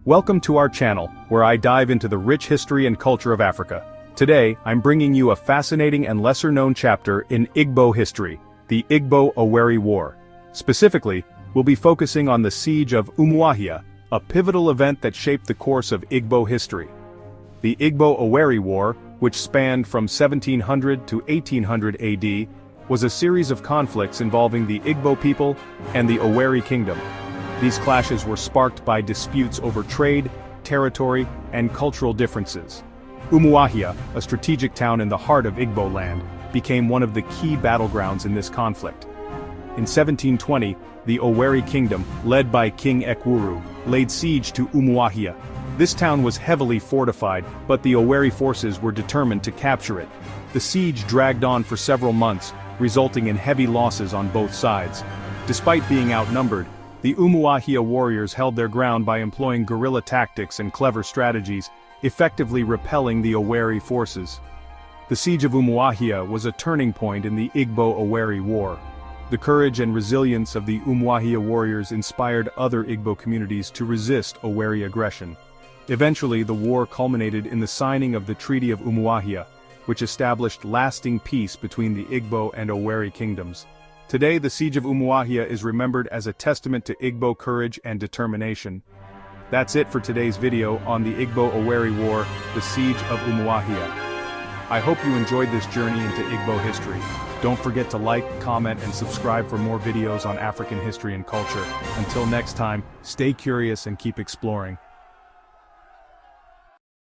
Welcome to our channel, where I dive into the rich history and culture of Africa. Today, I'm bringing you a fascinating and lesser-known chapter in Igbo history, the Igbo-Owerri War. Specifically, we'll be focusing on the Siege of Umuahia, a pivotal event that shaped the course of Igbo history. The Igbo-Owerri War, which spanned from 1700 to 1800 AD, was a series of conflicts involving the Igbo people and the Owerri kingdom. These clashes were sparked by disputes over trade, territory, and cultural differences. Umuahia, a strategic town in the heart of Igbo land, became one of the key battlegrounds in this conflict. In 1720, the Owerri kingdom, led by King Ekwuru, laid siege to Umuahia. This town was heavily fortified, but the Owerri forces were determined to capture it. The siege dragged on for several months, resulting in heavy losses on both sides. Despite being outnumbered, the Umuahia warriors held their ground by employing guerrilla tactics and clever strategies, effectively repelling the Owerri forces. The Siege of Umuahia was a turning point in the Igbo-Owerri War. The courage and resilience of the Umuahia warriors inspired other Igbo communities to resist Owerri aggression. Eventually, the war culminated in the signing of the Treaty of Umuahia, which established lasting peace between the Igbo and Owerri kingdoms. Today, the Siege of Umuahia is remembered as a testament to Igbo courage and determination. That's it for today's video on the Igbo-Owerri War, the Siege of Umuahia. I hope you enjoyed this journey into Igbo history. Don't forget to like, comment, and subscribe for more videos on African history and culture. Until next time, stay curious and keep exploring.